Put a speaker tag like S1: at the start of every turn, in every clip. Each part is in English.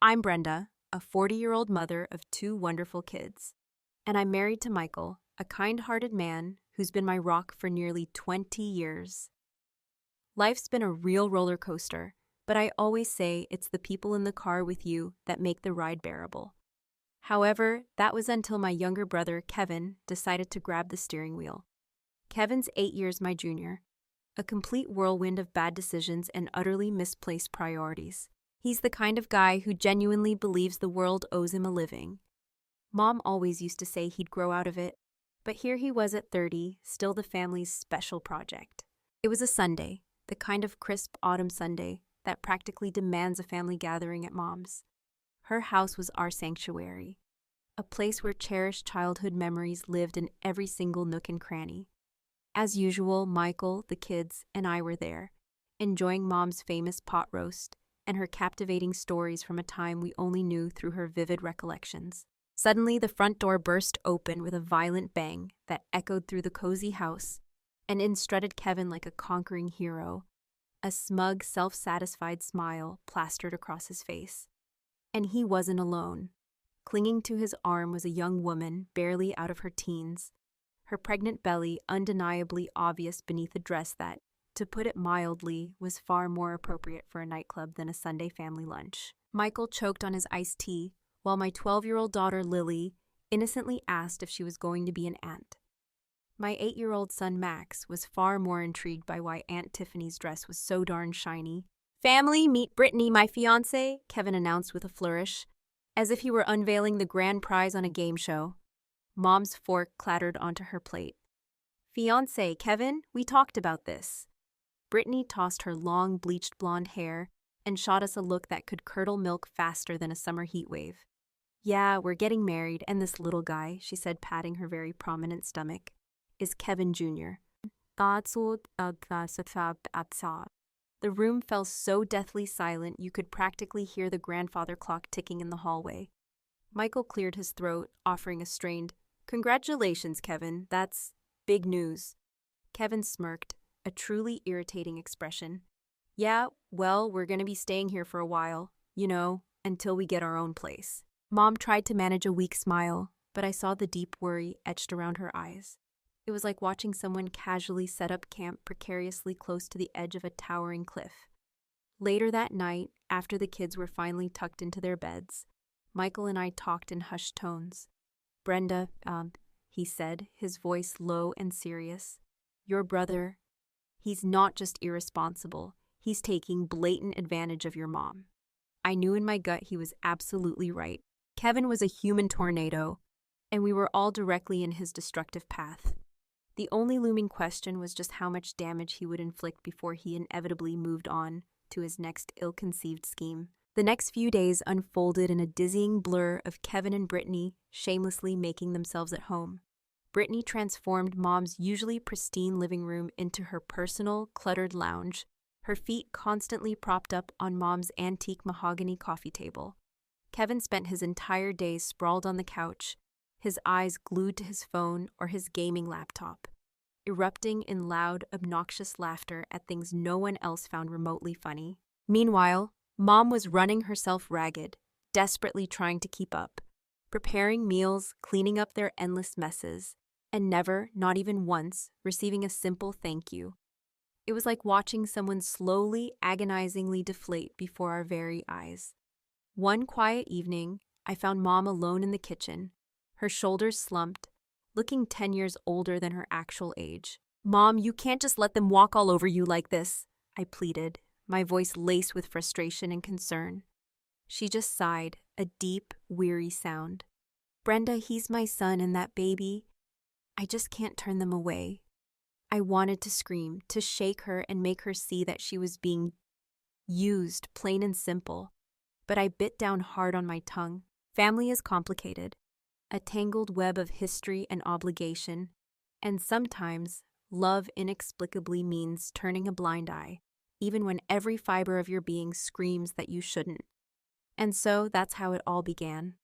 S1: I'm Brenda, a 40-year-old mother of two wonderful kids. And I'm married to Michael, a kind-hearted man who's been my rock for nearly 20 years. Life's been a real roller coaster, but I always say it's the people in the car with you that make the ride bearable. However, that was until my younger brother, Kevin, decided to grab the steering wheel. Kevin's 8 years my junior, a complete whirlwind of bad decisions and utterly misplaced priorities. He's the kind of guy who genuinely believes the world owes him a living. Mom always used to say he'd grow out of it, but here he was at 30, still the family's special project. It was a Sunday, the kind of crisp autumn Sunday that practically demands a family gathering at Mom's. Her house was our sanctuary, a place where cherished childhood memories lived in every single nook and cranny. As usual, Michael, the kids, and I were there, enjoying Mom's famous pot roast and her captivating stories from a time we only knew through her vivid recollections. Suddenly, the front door burst open with a violent bang that echoed through the cozy house, and in strutted Kevin like a conquering hero, a smug, self-satisfied smile plastered across his face. And he wasn't alone. Clinging to his arm was a young woman, barely out of her teens, her pregnant belly undeniably obvious beneath a dress that, to put it mildly, was far more appropriate for a nightclub than a Sunday family lunch. Michael choked on his iced tea, while my 12-year-old daughter Lily innocently asked if she was going to be an aunt. My 8-year-old son Max was far more intrigued by why Aunt Tiffany's dress was so darn shiny. "Family, meet Brittany, my fiancé," Kevin announced with a flourish, as if he were unveiling the grand prize on a game show. Mom's fork clattered onto her plate. "Fiancé, Kevin, we talked about this." Brittany tossed her long, bleached blonde hair and shot us a look that could curdle milk faster than a summer heat wave. "Yeah, we're getting married, and this little guy," she said, patting her very prominent stomach, "is Kevin Jr. The room fell so deathly silent you could practically hear the grandfather clock ticking in the hallway. Michael cleared his throat, offering a strained, "Congratulations, Kevin, that's big news." Kevin smirked, a truly irritating expression. "Yeah, well, we're gonna be staying here for a while, until we get our own place." Mom tried to manage a weak smile, but I saw the deep worry etched around her eyes. It was like watching someone casually set up camp precariously close to the edge of a towering cliff. Later that night, after the kids were finally tucked into their beds, Michael and I talked in hushed tones. "Brenda, he said, his voice low and serious, "your brother, he's not just irresponsible, he's taking blatant advantage of your mom." I knew in my gut he was absolutely right. Kevin was a human tornado, and we were all directly in his destructive path. The only looming question was just how much damage he would inflict before he inevitably moved on to his next ill-conceived scheme. The next few days unfolded in a dizzying blur of Kevin and Brittany shamelessly making themselves at home. Brittany transformed Mom's usually pristine living room into her personal, cluttered lounge, her feet constantly propped up on Mom's antique mahogany coffee table. Kevin spent his entire day sprawled on the couch, his eyes glued to his phone or his gaming laptop, erupting in loud, obnoxious laughter at things no one else found remotely funny. Meanwhile, Mom was running herself ragged, desperately trying to keep up, preparing meals, cleaning up their endless messes, and never, not even once, receiving a simple thank you. It was like watching someone slowly, agonizingly deflate before our very eyes. One quiet evening, I found Mom alone in the kitchen, her shoulders slumped, looking 10 years older than her actual age. "Mom, you can't just let them walk all over you like this," I pleaded, my voice laced with frustration and concern. She just sighed, a deep, weary sound. "Brenda, he's my son and that baby. I just can't turn them away." I wanted to scream, to shake her and make her see that she was being used, plain and simple. But I bit down hard on my tongue. Family is complicated, a tangled web of history and obligation, and sometimes love inexplicably means turning a blind eye, even when every fiber of your being screams that you shouldn't. And so that's how it all began.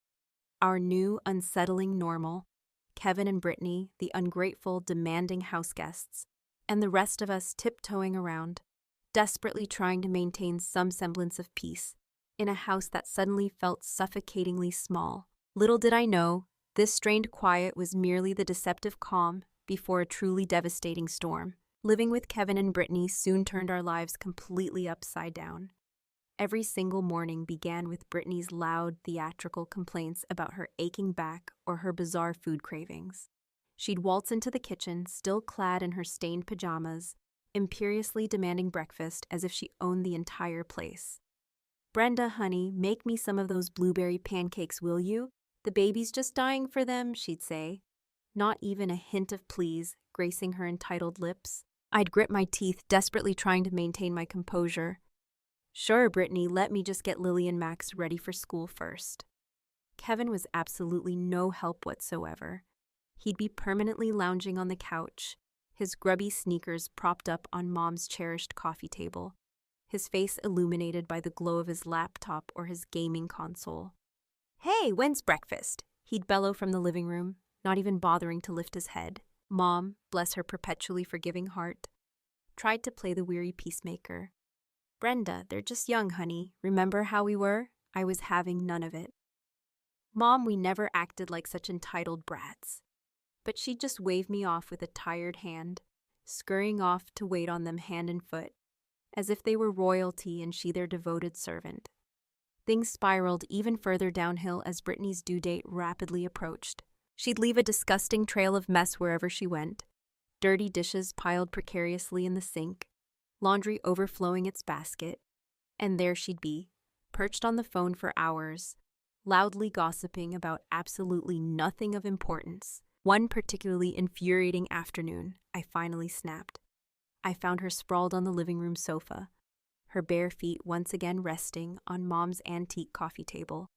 S1: Our new, unsettling normal, Kevin and Brittany, the ungrateful, demanding house guests, and the rest of us tiptoeing around, desperately trying to maintain some semblance of peace, in a house that suddenly felt suffocatingly small. Little did I know, this strained quiet was merely the deceptive calm before a truly devastating storm. Living with Kevin and Brittany soon turned our lives completely upside down. Every single morning began with Brittany's loud, theatrical complaints about her aching back or her bizarre food cravings. She'd waltz into the kitchen, still clad in her stained pajamas, imperiously demanding breakfast as if she owned the entire place. "Brenda, honey, make me some of those blueberry pancakes, will you? The baby's just dying for them," she'd say. Not even a hint of please gracing her entitled lips. I'd grit my teeth, desperately trying to maintain my composure. "Sure, Brittany, let me just get Lily and Max ready for school first." Kevin was absolutely no help whatsoever. He'd be permanently lounging on the couch, his grubby sneakers propped up on Mom's cherished coffee table, his face illuminated by the glow of his laptop or his gaming console. "Hey, when's breakfast?" He'd bellow from the living room, not even bothering to lift his head. Mom, bless her perpetually forgiving heart, tried to play the weary peacemaker. "Brenda, they're just young, honey. Remember how we were?" I was having none of it. "Mom, we never acted like such entitled brats." But she'd just wave me off with a tired hand, scurrying off to wait on them hand and foot, as if they were royalty and she their devoted servant. Things spiraled even further downhill as Brittany's due date rapidly approached. She'd leave a disgusting trail of mess wherever she went. Dirty dishes piled precariously in the sink, laundry overflowing its basket, and there she'd be, perched on the phone for hours, loudly gossiping about absolutely nothing of importance. One particularly infuriating afternoon, I finally snapped. I found her sprawled on the living room sofa, her bare feet once again resting on Mom's antique coffee table,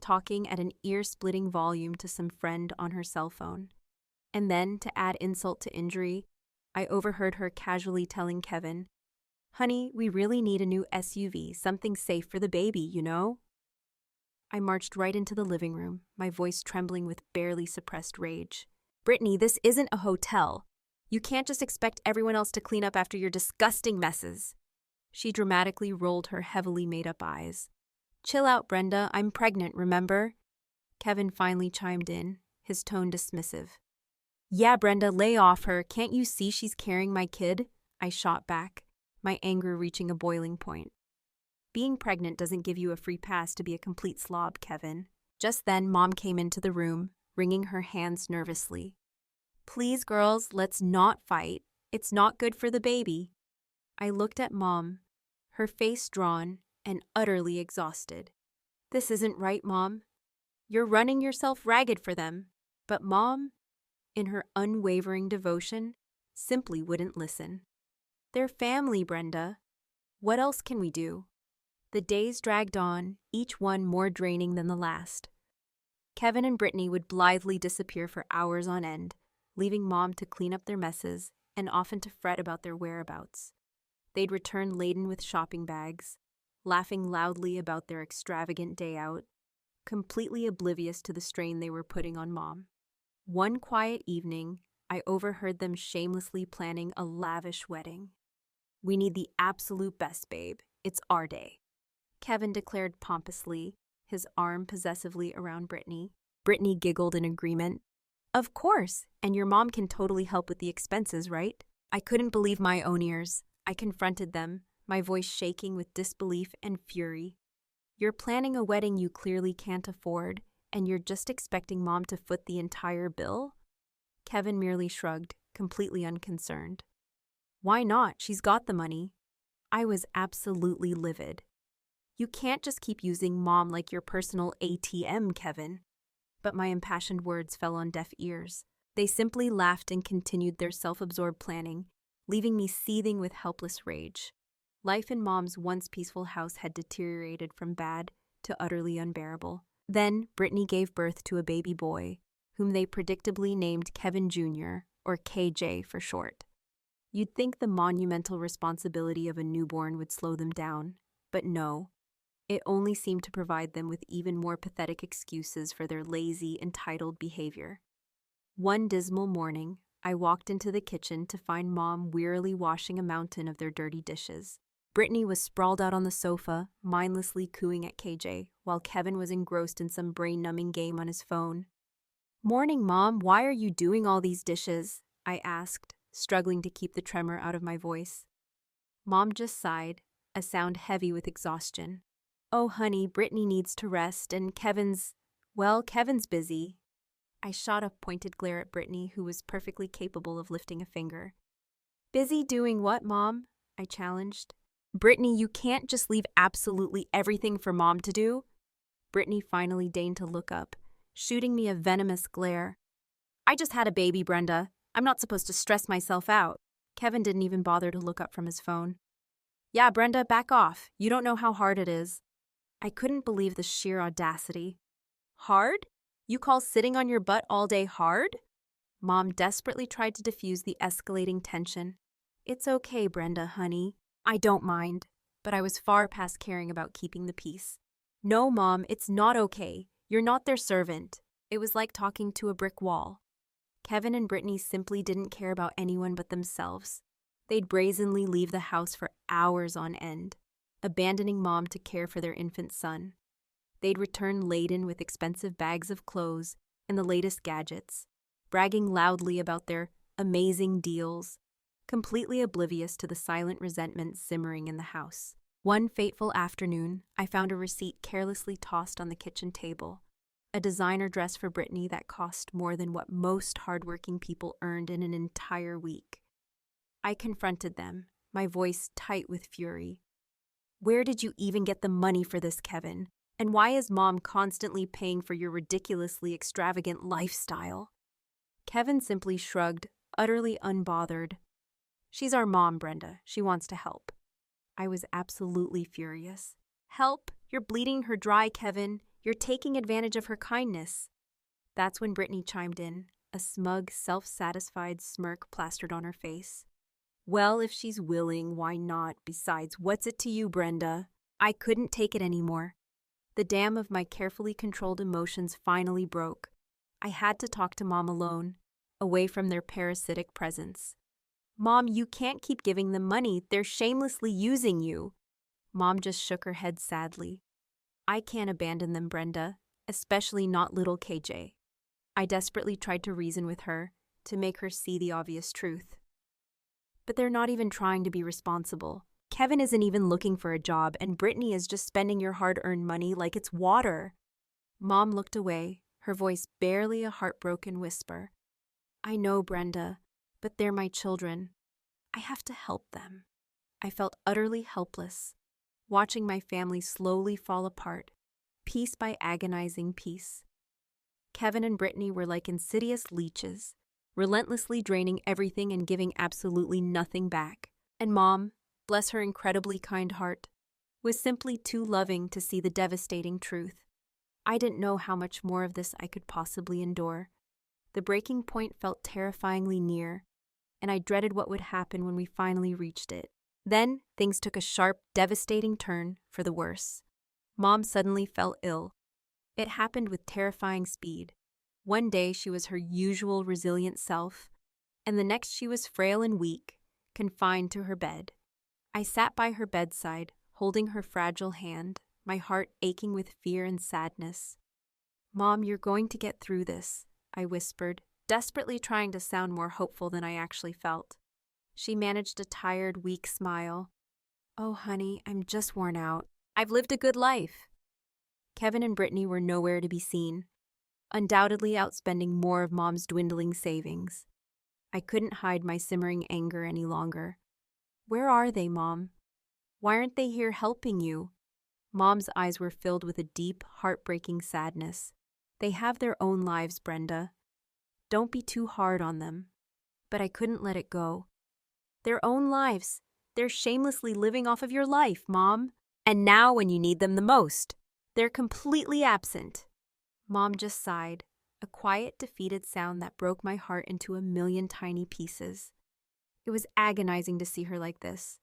S1: talking at an ear-splitting volume to some friend on her cell phone. And then, to add insult to injury, I overheard her casually telling Kevin, "Honey, we really need a new SUV, something safe for the baby, you know?" I marched right into the living room, my voice trembling with barely suppressed rage. "Brittany, this isn't a hotel. You can't just expect everyone else to clean up after your disgusting messes." She dramatically rolled her heavily made-up eyes. "Chill out, Brenda. I'm pregnant, remember?" Kevin finally chimed in, his tone dismissive. "Yeah, Brenda, lay off her. Can't you see she's carrying my kid?" I shot back, my anger reaching a boiling point. "Being pregnant doesn't give you a free pass to be a complete slob, Kevin." Just then, Mom came into the room, wringing her hands nervously. "Please, girls, let's not fight. It's not good for the baby." I looked at Mom, her face drawn and utterly exhausted. "This isn't right, Mom. You're running yourself ragged for them." But Mom, in her unwavering devotion, simply wouldn't listen. "They're family, Brenda. What else can we do?" The days dragged on, each one more draining than the last. Kevin and Brittany would blithely disappear for hours on end, leaving Mom to clean up their messes and often to fret about their whereabouts. They'd return laden with shopping bags, laughing loudly about their extravagant day out, completely oblivious to the strain they were putting on Mom. One quiet evening, I overheard them shamelessly planning a lavish wedding. "We need the absolute best, babe. It's our day," Kevin declared pompously, his arm possessively around Brittany. Brittany giggled in agreement. "Of course, and your mom can totally help with the expenses, right?" I couldn't believe my own ears. I confronted them, my voice shaking with disbelief and fury. "You're planning a wedding you clearly can't afford, and you're just expecting Mom to foot the entire bill?" Kevin merely shrugged, completely unconcerned. "Why not? She's got the money." I was absolutely livid. "You can't just keep using Mom like your personal ATM, Kevin." But my impassioned words fell on deaf ears. They simply laughed and continued their self-absorbed planning, leaving me seething with helpless rage. Life in Mom's once peaceful house had deteriorated from bad to utterly unbearable. Then Brittany gave birth to a baby boy, whom they predictably named Kevin Jr., or KJ for short. You'd think the monumental responsibility of a newborn would slow them down, but no. It only seemed to provide them with even more pathetic excuses for their lazy, entitled behavior. One dismal morning, I walked into the kitchen to find Mom wearily washing a mountain of their dirty dishes. Brittany was sprawled out on the sofa, mindlessly cooing at KJ, while Kevin was engrossed in some brain-numbing game on his phone. "Morning, Mom. Why are you doing all these dishes?" I asked, struggling to keep the tremor out of my voice. Mom just sighed, a sound heavy with exhaustion. "Oh, honey, Brittany needs to rest, and Kevin's busy." I shot a pointed glare at Brittany, who was perfectly capable of lifting a finger. "Busy doing what, Mom?" I challenged. "Brittany, you can't just leave absolutely everything for Mom to do." Brittany finally deigned to look up, shooting me a venomous glare. "I just had a baby, Brenda. I'm not supposed to stress myself out." Kevin didn't even bother to look up from his phone. "Yeah, Brenda, back off. You don't know how hard it is." I couldn't believe the sheer audacity. "Hard? You call sitting on your butt all day hard?" Mom desperately tried to diffuse the escalating tension. "It's okay, Brenda, honey. I don't mind." But I was far past caring about keeping the peace. "No, Mom, it's not okay. You're not their servant." It was like talking to a brick wall. Kevin and Brittany simply didn't care about anyone but themselves. They'd brazenly leave the house for hours on end, abandoning Mom to care for their infant son. They'd return laden with expensive bags of clothes and the latest gadgets, bragging loudly about their amazing deals, completely oblivious to the silent resentment simmering in the house. One fateful afternoon, I found a receipt carelessly tossed on the kitchen table, a designer dress for Brittany that cost more than what most hardworking people earned in an entire week. I confronted them, my voice tight with fury. "Where did you even get the money for this, Kevin? And why is Mom constantly paying for your ridiculously extravagant lifestyle?" Kevin simply shrugged, utterly unbothered. "She's our mom, Brenda. She wants to help." I was absolutely furious. "Help? You're bleeding her dry, Kevin. You're taking advantage of her kindness." That's when Brittany chimed in, a smug, self-satisfied smirk plastered on her face. "Well, if she's willing, why not? Besides, what's it to you, Brenda?" I couldn't take it anymore. The dam of my carefully controlled emotions finally broke. I had to talk to Mom alone, away from their parasitic presence. "Mom, you can't keep giving them money. They're shamelessly using you." Mom just shook her head sadly. "I can't abandon them, Brenda, especially not little KJ." I desperately tried to reason with her, to make her see the obvious truth. "But they're not even trying to be responsible. Kevin isn't even looking for a job, and Brittany is just spending your hard-earned money like it's water." Mom looked away, her voice barely a heartbroken whisper. "I know, Brenda, but they're my children. I have to help them." I felt utterly helpless, watching my family slowly fall apart, piece by agonizing piece. Kevin and Brittany were like insidious leeches, relentlessly draining everything and giving absolutely nothing back. And Mom, bless her incredibly kind heart, was simply too loving to see the devastating truth. I didn't know how much more of this I could possibly endure. The breaking point felt terrifyingly near, and I dreaded what would happen when we finally reached it. Then, things took a sharp, devastating turn for the worse. Mom suddenly fell ill. It happened with terrifying speed. One day she was her usual resilient self, and the next she was frail and weak, confined to her bed. I sat by her bedside, holding her fragile hand, my heart aching with fear and sadness. "Mom, you're going to get through this," I whispered, desperately trying to sound more hopeful than I actually felt. She managed a tired, weak smile. "Oh, honey, I'm just worn out. I've lived a good life." Kevin and Brittany were nowhere to be seen, undoubtedly outspending more of Mom's dwindling savings. I couldn't hide my simmering anger any longer. "Where are they, Mom? Why aren't they here helping you?" Mom's eyes were filled with a deep, heartbreaking sadness. "They have their own lives, Brenda. Don't be too hard on them." But I couldn't let it go. "Their own lives. They're shamelessly living off of your life, Mom. And now when you need them the most, they're completely absent." Mom just sighed, a quiet, defeated sound that broke my heart into a million tiny pieces. It was agonizing to see her like this,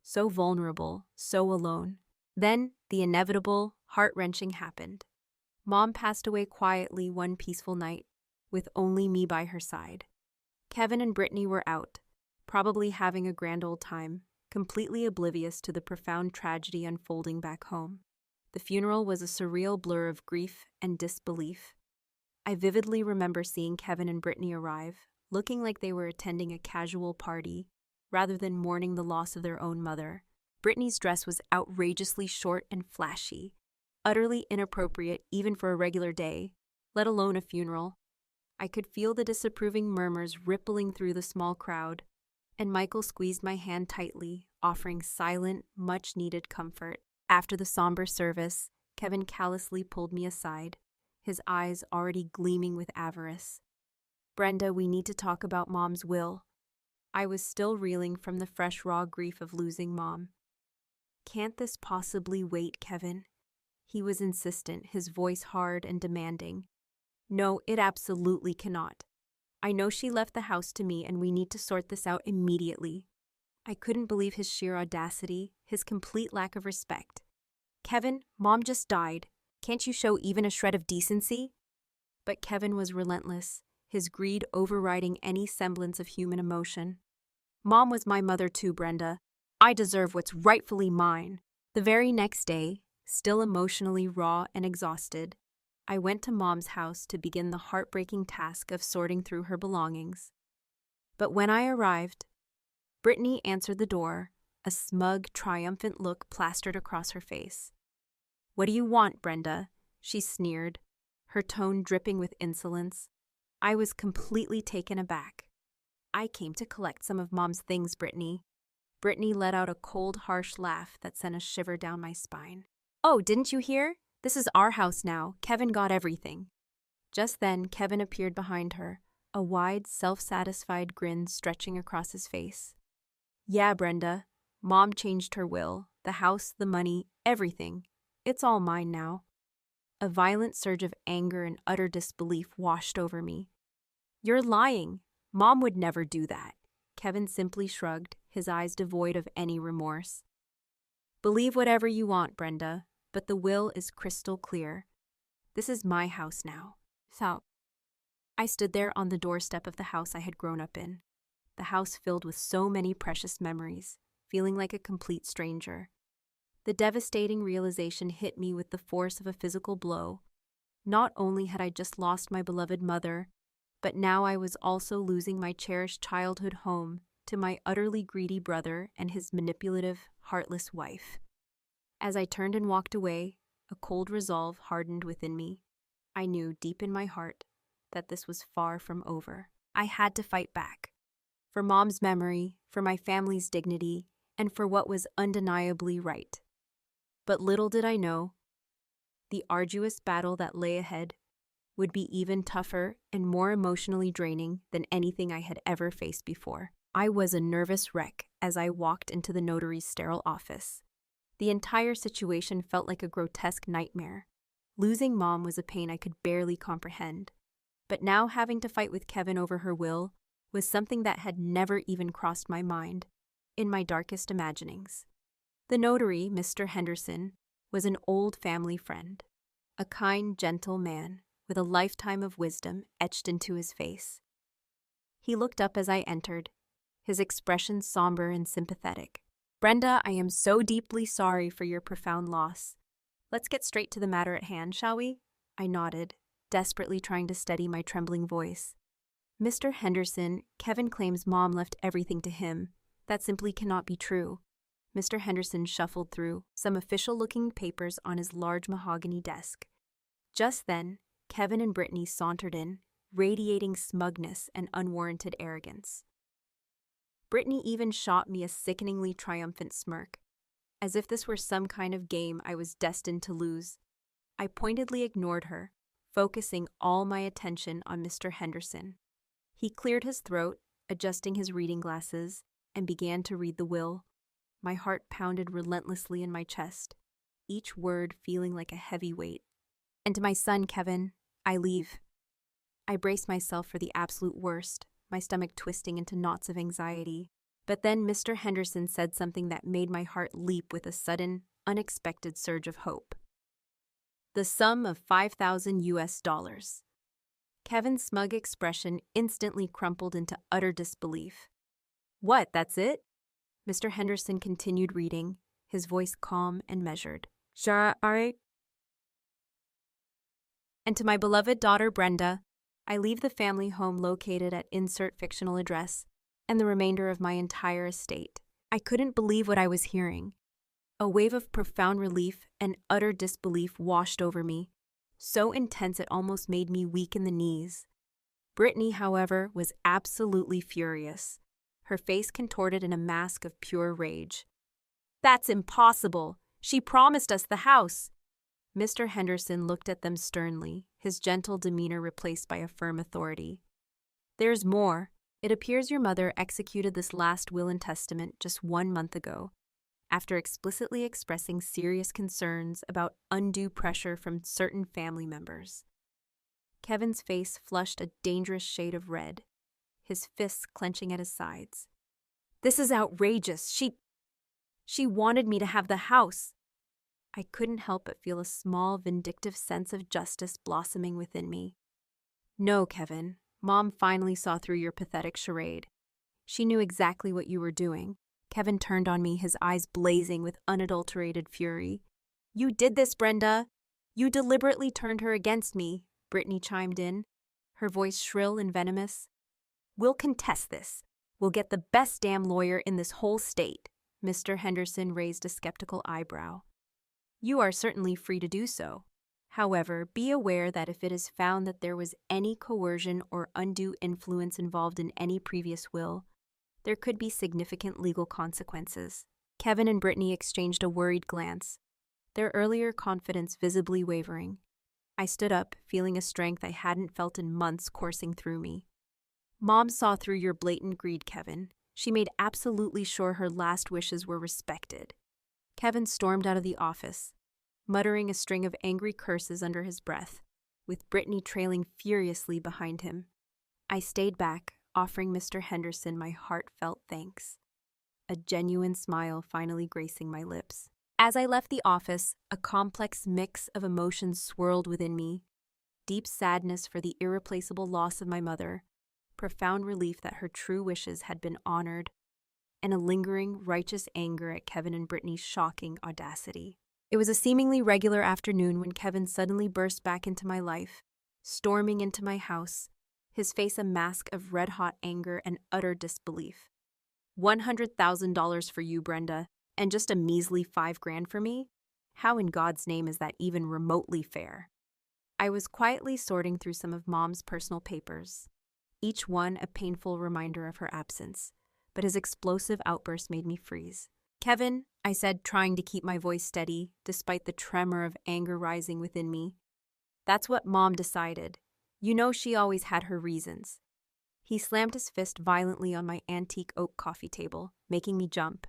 S1: so vulnerable, so alone. Then the inevitable, heart-wrenching happened. Mom passed away quietly one peaceful night, with only me by her side. Kevin and Brittany were out, probably having a grand old time, completely oblivious to the profound tragedy unfolding back home. The funeral was a surreal blur of grief and disbelief. I vividly remember seeing Kevin and Brittany arrive, looking like they were attending a casual party, rather than mourning the loss of their own mother. Brittany's dress was outrageously short and flashy, utterly inappropriate even for a regular day, let alone a funeral. I could feel the disapproving murmurs rippling through the small crowd, and Michael squeezed my hand tightly, offering silent, much-needed comfort. After the somber service, Kevin callously pulled me aside, his eyes already gleaming with avarice. "Brenda, we need to talk about Mom's will." I was still reeling from the fresh, raw grief of losing Mom. "Can't this possibly wait, Kevin?" He was insistent, his voice hard and demanding. "No, it absolutely cannot. I know she left the house to me and we need to sort this out immediately." I couldn't believe his sheer audacity, his complete lack of respect. "Kevin, Mom just died. Can't you show even a shred of decency?" But Kevin was relentless, his greed overriding any semblance of human emotion. "Mom was my mother too, Brenda. I deserve what's rightfully mine." The very next day, still emotionally raw and exhausted, I went to Mom's house to begin the heartbreaking task of sorting through her belongings. But when I arrived, Brittany answered the door, a smug, triumphant look plastered across her face. "What do you want, Brenda?" she sneered, her tone dripping with insolence. I was completely taken aback. "I came to collect some of Mom's things, Brittany." Brittany let out a cold, harsh laugh that sent a shiver down my spine. "Oh, didn't you hear? This is our house now. Kevin got everything." Just then, Kevin appeared behind her, a wide, self-satisfied grin stretching across his face. "Yeah, Brenda. Mom changed her will. The house, the money, everything. It's all mine now." A violent surge of anger and utter disbelief washed over me. "You're lying. Mom would never do that." Kevin simply shrugged, his eyes devoid of any remorse. "Believe whatever you want, Brenda, but the will is crystal clear. This is my house now." So, I stood there on the doorstep of the house I had grown up in, the house filled with so many precious memories, feeling like a complete stranger. The devastating realization hit me with the force of a physical blow. Not only had I just lost my beloved mother, but now I was also losing my cherished childhood home to my utterly greedy brother and his manipulative, heartless wife. As I turned and walked away, a cold resolve hardened within me. I knew deep in my heart that this was far from over. I had to fight back. For Mom's memory, for my family's dignity, and for what was undeniably right. But little did I know, the arduous battle that lay ahead would be even tougher and more emotionally draining than anything I had ever faced before. I was a nervous wreck as I walked into the notary's sterile office. The entire situation felt like a grotesque nightmare. Losing Mom was a pain I could barely comprehend. But now having to fight with Kevin over her will was something that had never even crossed my mind, in my darkest imaginings. The notary, Mr. Henderson, was an old family friend, a kind, gentle man with a lifetime of wisdom etched into his face. He looked up as I entered, his expression somber and sympathetic. "Brenda, I am so deeply sorry for your profound loss. Let's get straight to the matter at hand, shall we?" I nodded, desperately trying to steady my trembling voice. "Mr. Henderson, Kevin claims Mom left everything to him. That simply cannot be true." Mr. Henderson shuffled through some official-looking papers on his large mahogany desk. Just then, Kevin and Brittany sauntered in, radiating smugness and unwarranted arrogance. Brittany even shot me a sickeningly triumphant smirk, as if this were some kind of game I was destined to lose. I pointedly ignored her, focusing all my attention on Mr. Henderson. He cleared his throat, adjusting his reading glasses, and began to read the will. My heart pounded relentlessly in my chest, each word feeling like a heavy weight. "And to my son, Kevin, I leave." I braced myself for the absolute worst, my stomach twisting into knots of anxiety. But then Mr. Henderson said something that made my heart leap with a sudden, unexpected surge of hope. "The sum of $5,000 US." Kevin's smug expression instantly crumpled into utter disbelief. "What, that's it?" Mr. Henderson continued reading, his voice calm and measured. And to my beloved daughter Brenda, I leave the family home located at insert fictional address and the remainder of my entire estate. I couldn't believe what I was hearing. A wave of profound relief and utter disbelief washed over me, so intense it almost made me weak in the knees. Brittany, however, was absolutely furious, her face contorted in a mask of pure rage. "That's impossible! She promised us the house!" Mr. Henderson looked at them sternly, his gentle demeanor replaced by a firm authority. "There's more. It appears your mother executed this last will and testament just 1 month ago, after explicitly expressing serious concerns about undue pressure from certain family members." Kevin's face flushed a dangerous shade of red, his fists clenching at his sides. "This is outrageous. She wanted me to have the house." I couldn't help but feel a small, vindictive sense of justice blossoming within me. "No, Kevin. Mom finally saw through your pathetic charade. She knew exactly what you were doing." Kevin turned on me, his eyes blazing with unadulterated fury. "You did this, Brenda! You deliberately turned her against me," Brittany chimed in, her voice shrill and venomous. "We'll contest this. We'll get the best damn lawyer in this whole state." Mr. Henderson raised a skeptical eyebrow. "You are certainly free to do so. However, be aware that if it is found that there was any coercion or undue influence involved in any previous will, there could be significant legal consequences." Kevin and Brittany exchanged a worried glance, their earlier confidence visibly wavering. I stood up, feeling a strength I hadn't felt in months coursing through me. "Mom saw through your blatant greed, Kevin. She made absolutely sure her last wishes were respected." Kevin stormed out of the office, muttering a string of angry curses under his breath, with Brittany trailing furiously behind him. I stayed back, offering Mr. Henderson my heartfelt thanks, a genuine smile finally gracing my lips. As I left the office, a complex mix of emotions swirled within me: deep sadness for the irreplaceable loss of my mother, profound relief that her true wishes had been honored, and a lingering, righteous anger at Kevin and Brittany's shocking audacity. It was a seemingly regular afternoon when Kevin suddenly burst back into my life, storming into my house, his face a mask of red-hot anger and utter disbelief. $100,000 for you, Brenda, and just a measly $5,000 for me? How in God's name is that even remotely fair? I was quietly sorting through some of Mom's personal papers, each one a painful reminder of her absence, but his explosive outburst made me freeze. "Kevin," I said, trying to keep my voice steady, despite the tremor of anger rising within me, "that's what Mom decided. You know she always had her reasons." He slammed his fist violently on my antique oak coffee table, making me jump.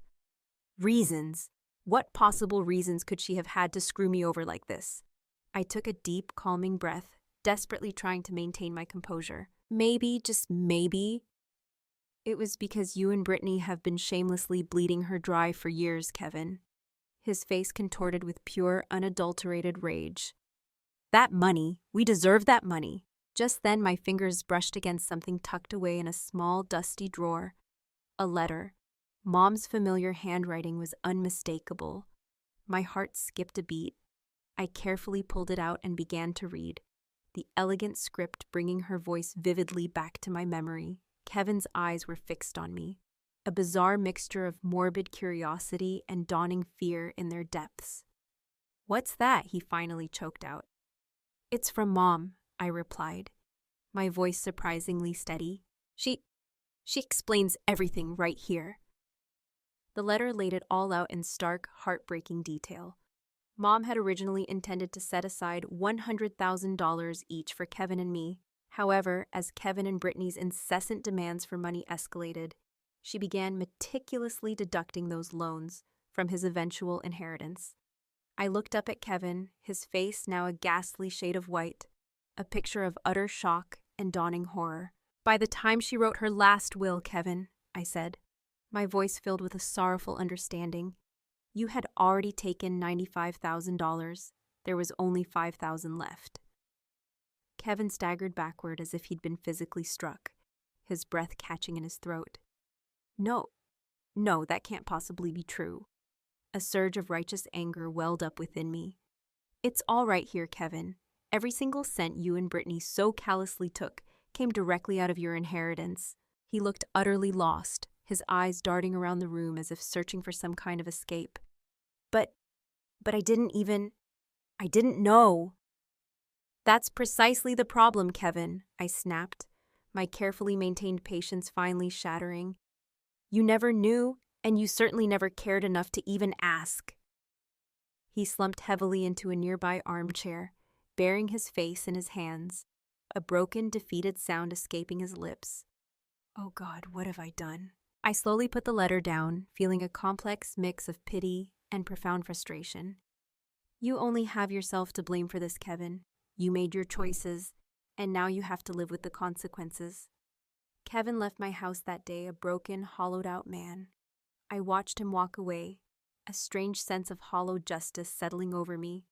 S1: "Reasons? What possible reasons could she have had to screw me over like this?" I took a deep, calming breath, desperately trying to maintain my composure. "Maybe, just maybe, it was because you and Brittany have been shamelessly bleeding her dry for years, Kevin." His face contorted with pure, unadulterated rage. "That money, we deserve that money." Just then my fingers brushed against something tucked away in a small, dusty drawer. A letter. Mom's familiar handwriting was unmistakable. My heart skipped a beat. I carefully pulled it out and began to read, the elegant script bringing her voice vividly back to my memory. Kevin's eyes were fixed on me, a bizarre mixture of morbid curiosity and dawning fear in their depths. "What's that?" he finally choked out. "It's from Mom," I replied, my voice surprisingly steady. She explains everything right here." The letter laid it all out in stark, heartbreaking detail. Mom had originally intended to set aside $100,000 each for Kevin and me. However, as Kevin and Brittany's incessant demands for money escalated, she began meticulously deducting those loans from his eventual inheritance. I looked up at Kevin, his face now a ghastly shade of white, a picture of utter shock and dawning horror. "By the time she wrote her last will, Kevin," I said, my voice filled with a sorrowful understanding, "you had already taken $95,000. There was only $5,000 left." Kevin staggered backward as if he'd been physically struck, his breath catching in his throat. No, No, that can't possibly be true. A surge of righteous anger welled up within me. It's all right here, Kevin. Every single cent you and Brittany so callously took came directly out of your inheritance. He looked utterly lost, his eyes darting around the room as if searching for some kind of escape. But I didn't know. That's precisely the problem, Kevin, I snapped, my carefully maintained patience finally shattering. You never knew, and you certainly never cared enough to even ask. He slumped heavily into a nearby armchair, burying his face in his hands, a broken, defeated sound escaping his lips. Oh God, what have I done? I slowly put the letter down, feeling a complex mix of pity and profound frustration. You only have yourself to blame for this, Kevin. You made your choices, and now you have to live with the consequences. Kevin left my house that day a broken, hollowed-out man. I watched him walk away, a strange sense of hollow justice settling over me,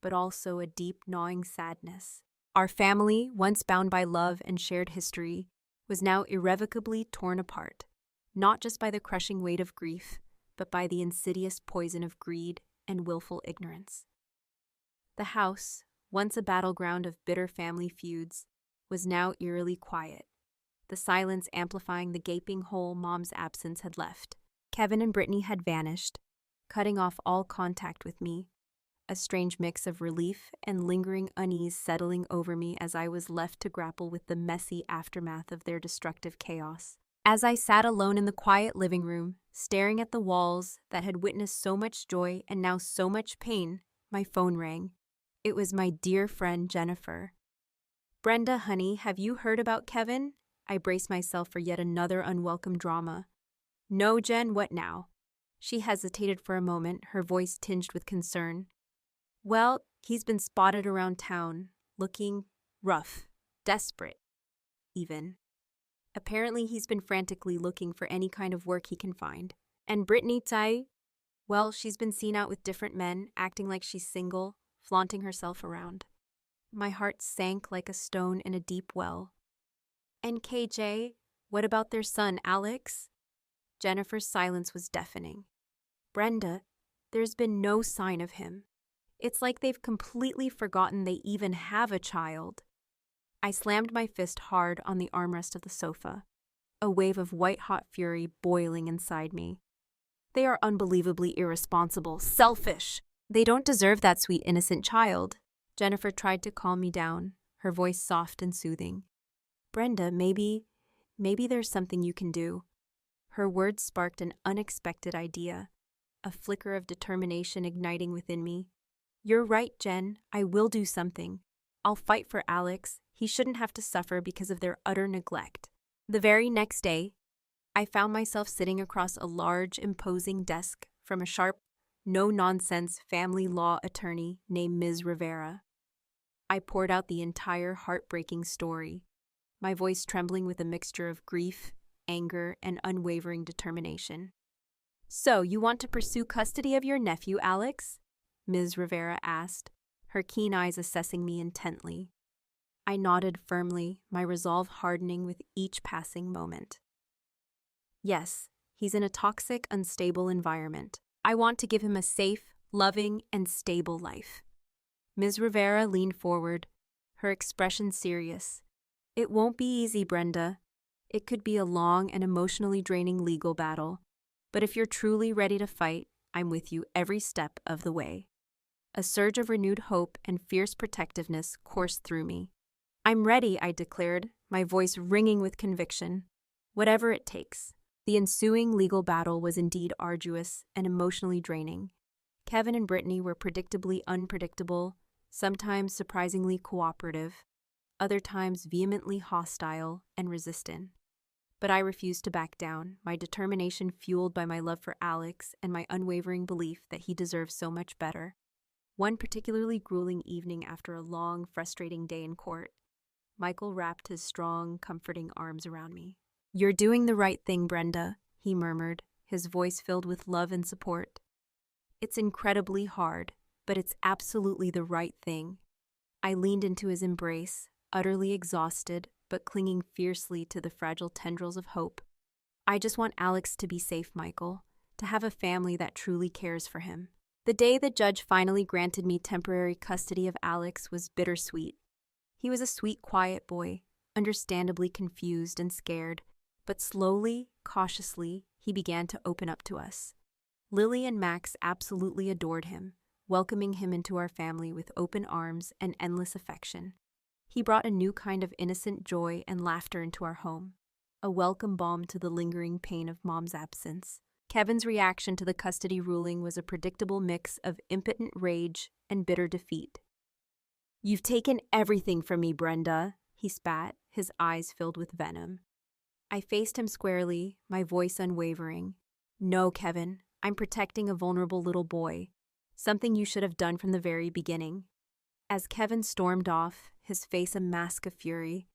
S1: but also a deep, gnawing sadness. Our family, once bound by love and shared history, was now irrevocably torn apart, not just by the crushing weight of grief, but by the insidious poison of greed and willful ignorance. The house, once a battleground of bitter family feuds, was now eerily quiet, the silence amplifying the gaping hole Mom's absence had left. Kevin and Brittany had vanished, cutting off all contact with me, a strange mix of relief and lingering unease settling over me as I was left to grapple with the messy aftermath of their destructive chaos. As I sat alone in the quiet living room, staring at the walls that had witnessed so much joy and now so much pain, my phone rang. It was my dear friend Jennifer. Brenda, honey, have you heard about Kevin? I braced myself for yet another unwelcome drama. No, Jen, what now? She hesitated for a moment, her voice tinged with concern. Well, he's been spotted around town, looking rough, desperate, even. Apparently he's been frantically looking for any kind of work he can find. And Brittany Tai, well, she's been seen out with different men, acting like she's single, flaunting herself around. My heart sank like a stone in a deep well. And KJ, what about their son, Alex? Jennifer's silence was deafening. Brenda, there's been no sign of him. It's like they've completely forgotten they even have a child. I slammed my fist hard on the armrest of the sofa, a wave of white-hot fury boiling inside me. They are unbelievably irresponsible, selfish. They don't deserve that sweet, innocent child. Jennifer tried to calm me down, her voice soft and soothing. Brenda, maybe there's something you can do. Her words sparked an unexpected idea, a flicker of determination igniting within me. You're right, Jen. I will do something. I'll fight for Alex. He shouldn't have to suffer because of their utter neglect. The very next day, I found myself sitting across a large, imposing desk from a sharp, no-nonsense family law attorney named Ms. Rivera. I poured out the entire heartbreaking story, my voice trembling with a mixture of grief, anger, and unwavering determination. So, you want to pursue custody of your nephew, Alex? Ms. Rivera asked, her keen eyes assessing me intently. I nodded firmly, my resolve hardening with each passing moment. Yes, he's in a toxic, unstable environment. I want to give him a safe, loving, and stable life. Ms. Rivera leaned forward, her expression serious. It won't be easy, Brenda. It could be a long and emotionally draining legal battle. But if you're truly ready to fight, I'm with you every step of the way. A surge of renewed hope and fierce protectiveness coursed through me. I'm ready, I declared, my voice ringing with conviction. Whatever it takes. The ensuing legal battle was indeed arduous and emotionally draining. Kevin and Brittany were predictably unpredictable, sometimes surprisingly cooperative, other times vehemently hostile and resistant. But I refused to back down, my determination fueled by my love for Alex and my unwavering belief that he deserved so much better. One particularly grueling evening after a long, frustrating day in court, Michael wrapped his strong, comforting arms around me. You're doing the right thing, Brenda, he murmured, his voice filled with love and support. It's incredibly hard, but it's absolutely the right thing. I leaned into his embrace, utterly exhausted, but clinging fiercely to the fragile tendrils of hope. I just want Alex to be safe, Michael, to have a family that truly cares for him. The day the judge finally granted me temporary custody of Alex was bittersweet. He was a sweet, quiet boy, understandably confused and scared, but slowly, cautiously, he began to open up to us. Lily and Max absolutely adored him, welcoming him into our family with open arms and endless affection. He brought a new kind of innocent joy and laughter into our home, a welcome balm to the lingering pain of Mom's absence. Kevin's reaction to the custody ruling was a predictable mix of impotent rage and bitter defeat. "You've taken everything from me, Brenda," he spat, his eyes filled with venom. I faced him squarely, my voice unwavering. "No, Kevin, I'm protecting a vulnerable little boy, something you should have done from the very beginning." As Kevin stormed off, his face a mask of fury,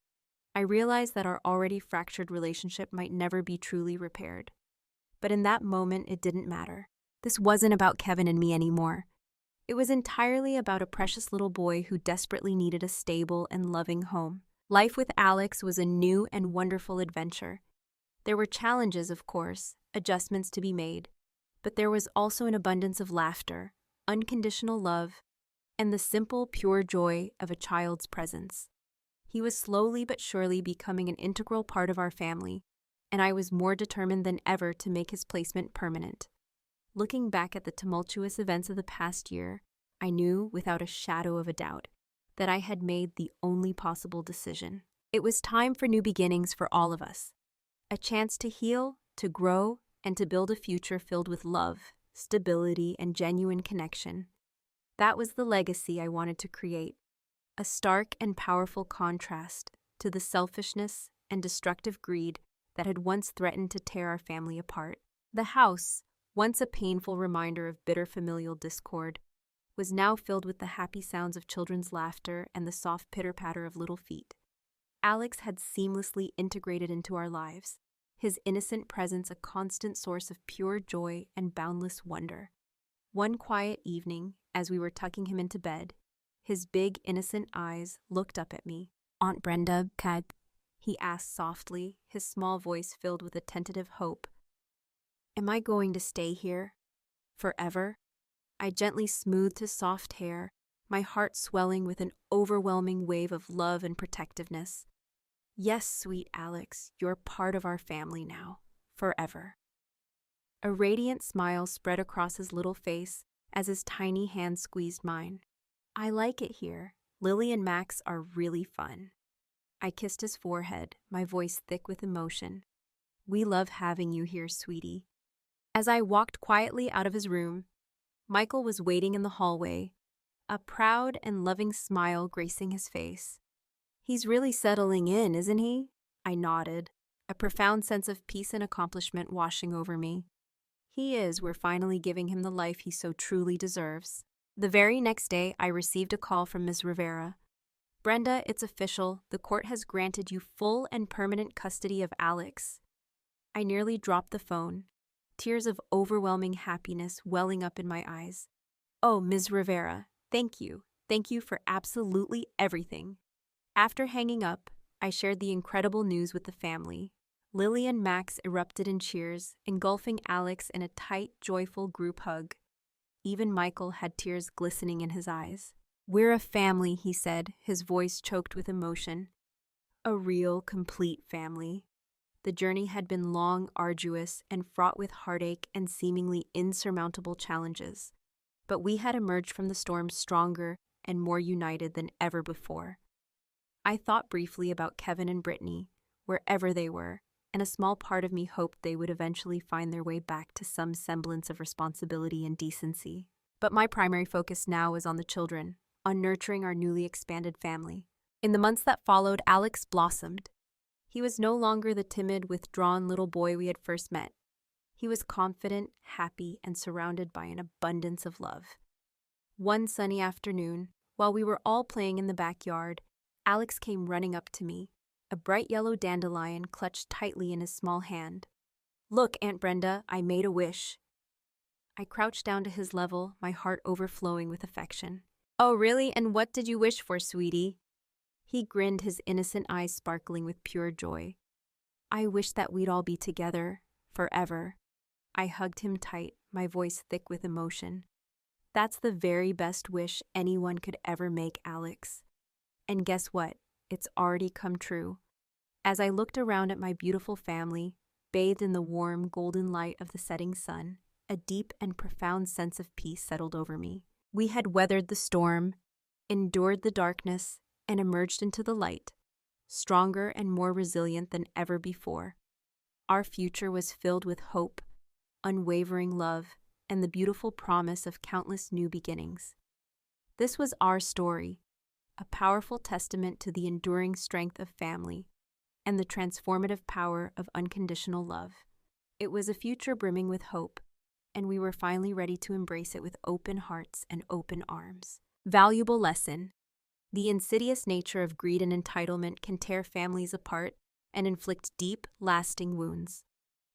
S1: I realized that our already fractured relationship might never be truly repaired. But in that moment, it didn't matter. This wasn't about Kevin and me anymore. It was entirely about a precious little boy who desperately needed a stable and loving home. Life with Alex was a new and wonderful adventure. There were challenges, of course, adjustments to be made, but there was also an abundance of laughter, unconditional love, and the simple, pure joy of a child's presence. He was slowly but surely becoming an integral part of our family, and I was more determined than ever to make his placement permanent. Looking back at the tumultuous events of the past year, I knew, without a shadow of a doubt, that I had made the only possible decision. It was time for new beginnings for all of us. A chance to heal, to grow, and to build a future filled with love, stability, and genuine connection. That was the legacy I wanted to create. A stark and powerful contrast to the selfishness and destructive greed that had once threatened to tear our family apart. The house, once a painful reminder of bitter familial discord, was now filled with the happy sounds of children's laughter and the soft pitter-patter of little feet. Alex had seamlessly integrated into our lives, his innocent presence a constant source of pure joy and boundless wonder. One quiet evening, as we were tucking him into bed, his big, innocent eyes looked up at me. "Aunt Brenda, he asked softly, his small voice filled with a tentative hope. "Am I going to stay here? Forever?" I gently smoothed his soft hair, my heart swelling with an overwhelming wave of love and protectiveness. "Yes, sweet Alex, you're part of our family now, forever." A radiant smile spread across his little face as his tiny hand squeezed mine. "I like it here. Lily and Max are really fun." I kissed his forehead, my voice thick with emotion. "We love having you here, sweetie." As I walked quietly out of his room, Michael was waiting in the hallway, a proud and loving smile gracing his face. "He's really settling in, isn't he?" I nodded, a profound sense of peace and accomplishment washing over me. "He is. We're finally giving him the life he so truly deserves." The very next day, I received a call from Ms. Rivera. "Brenda, it's official. The court has granted you full and permanent custody of Alex." I nearly dropped the phone, tears of overwhelming happiness welling up in my eyes. "Oh, Ms. Rivera, thank you. Thank you for absolutely everything." After hanging up, I shared the incredible news with the family. Lily and Max erupted in cheers, engulfing Alex in a tight, joyful group hug. Even Michael had tears glistening in his eyes. "We're a family," he said, his voice choked with emotion. A real, complete family. The journey had been long, arduous, and fraught with heartache and seemingly insurmountable challenges. But we had emerged from the storm stronger and more united than ever before. I thought briefly about Kevin and Brittany, wherever they were, and a small part of me hoped they would eventually find their way back to some semblance of responsibility and decency. But my primary focus now was on the children, on nurturing our newly expanded family. In the months that followed, Alex blossomed. He was no longer the timid, withdrawn little boy we had first met. He was confident, happy, and surrounded by an abundance of love. One sunny afternoon, while we were all playing in the backyard, Alex came running up to me, a bright yellow dandelion clutched tightly in his small hand. "Look, Aunt Brenda, I made a wish." I crouched down to his level, my heart overflowing with affection. "Oh, really? And what did you wish for, sweetie?" He grinned, his innocent eyes sparkling with pure joy. I wish that we'd all be together forever. I hugged him tight, my voice thick with emotion. That's the very best wish anyone could ever make, Alex. And guess what? It's already come true. As I looked around at my beautiful family, bathed in the warm, golden light of the setting sun, a deep and profound sense of peace settled over me. We had weathered the storm, endured the darkness, and emerged into the light, stronger and more resilient than ever before. Our future was filled with hope, unwavering love, and the beautiful promise of countless new beginnings. This was our story, a powerful testament to the enduring strength of family and the transformative power of unconditional love. It was a future brimming with hope, and we were finally ready to embrace it with open hearts and open arms. Valuable lesson: the insidious nature of greed and entitlement can tear families apart and inflict deep, lasting wounds.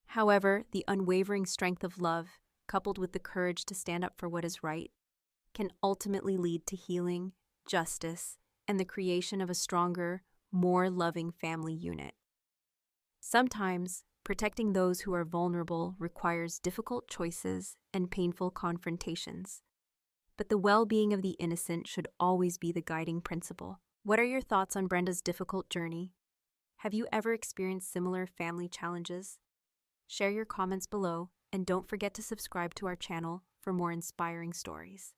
S1: However, the unwavering strength of love, coupled with the courage to stand up for what is right, can ultimately lead to healing, justice, and the creation of a stronger, more loving family unit. Sometimes, protecting those who are vulnerable requires difficult choices and painful confrontations. But the well-being of the innocent should always be the guiding principle. What are your thoughts on Brenda's difficult journey? Have you ever experienced similar family challenges? Share your comments below, and don't forget to subscribe to our channel for more inspiring stories.